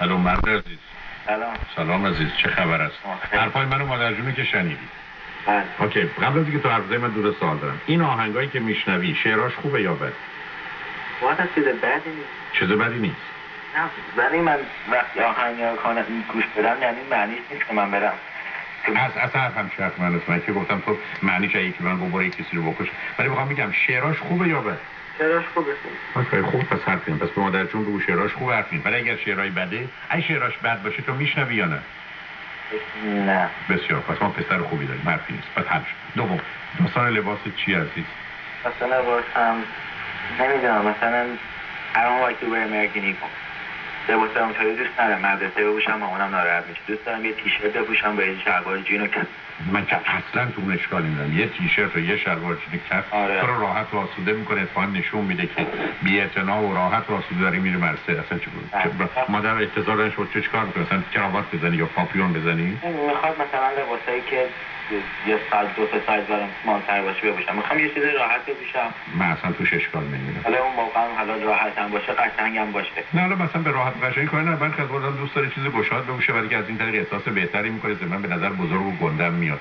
الو مرد عزیز. سلام عزیز، چه خبر است؟ حرفای منو مادر جونی که شنیدی. بله. اوکی، قبل از اینکه تو حرف بزنی من دو سوال دارم. این آهنگایی که میشنوی شعراش خوبه یا بد؟ واقعا چیز بدی نیست. چیز بدی نیست. نه، ولی من وقتی آهنگ گوش بدم یعنی معنیش نیست که من برم از حرفم شرط من است. من که گفتم تو معنیش یکی من ببره کسی رو بکشه، ولی میخوام میگم شعراش خوبه یا بد؟ شعراش خوبه. اوکی، خوب، پس حرف نیم. پس به مادر جون رو شعراش خوبه حرف نیم. ولی اگر شعرهای بده، اگه شعراش بد باشه تو میشنوی یا نه؟ نه. بسیار، پس ما پسر خوبی داریم، حرفی نیست. پس حل شد. دوم، داستان لباس چی عزیز؟ داستان لباس نمیدونم، مثلا I don't like to wear American Eagle. لباس اونطوری دوست ندارم، مدرسه بپوشم مامانم ناراحت میشه. دوست دارم یه تیشرت بپوشم با یه شلوار جین و کت. من که اصلا تو اون اشکالی ندارم. یه تیشرت و یه شلوار جین و کت تو رو راحت و آسوده میکنه، اتفاقا نشون میده که بی‌اعتنا و راحت و آسوده داری میری مدرسه. اصلا چه بود؟ مادر اجازه شد چیکار کنی؟ مثلا کراوات بزنی یا پاپیون بزنی؟ میخواد مثلا لباسایی که یه سایز دو تا سایز برام مالتر باشه بپوشم. میخوام یه چیز راحت بپوشم. من اصلا توش اشکال نمیبینم. حالا اون موقع حالا راحت هم باشه، قشنگ هم باشه. نه، حالا مثلا به راحت قشنگ کاری نه. من خودم دوست داره چیز گشاد بپوشه، ولی که از این طریق احساس بهتری میکنه. من به نظر بزرگ و گندم میاد.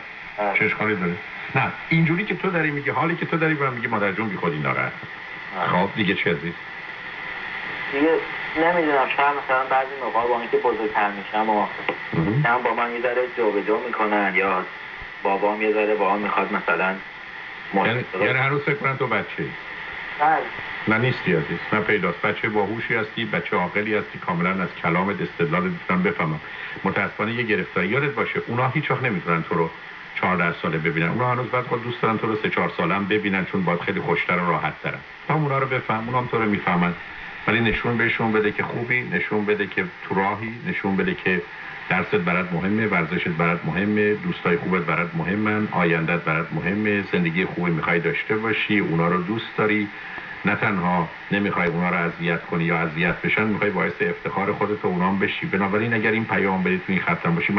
چه اشکالی داره؟ نه، اینجوری که تو داری میگی، حالی که تو داری من میگی مادر جون بیخودی ناراحت. خب دیگه چه عزیز؟ دیگه نمیدونم، شاید مثلا بعضی موقع با اینکه بزرگتر میشم و هم با من یه ذره جابجا میکنن، یا بابام یه ذره با هم میخواد مثلا یعنی هنوز فکر کنم تو بچه‌ای؟ نه نیستی عزیز، نه پیداست. بچه باهوشی هستی، بچه عاقلی هستی، کاملا از کلامت استدلال میتونم بفهمم. متاسفانه یه گرفتاری یادت باشه، اونا هیچ وقت نمیتونن تو رو 14 ساله ببینن. اونا هنوز بعد خود دوست دارن تو رو 3-4 ساله هم ببینن، چون باید خیلی خوشتر و راحت ترن. تا اونا رو بفهم، اونا هم تو رو میفهمن. ولی نشون بهشون بده که خوبی، نشون بده که تو راهی، نشون بده که درست برات مهمه، ورزشت برات مهمه، دوستای خوبت برات مهمن، آیندهت برات مهمه، زندگی خوبی میخوای داشته باشی، اونا رو دوست داری. نه تنها نمیخوای اونا رو اذیت کنی یا اذیت بشن، میخوای باعث افتخار خودت و اونام بشی. بنابراین اگر این پیام بدی تو این خط باشی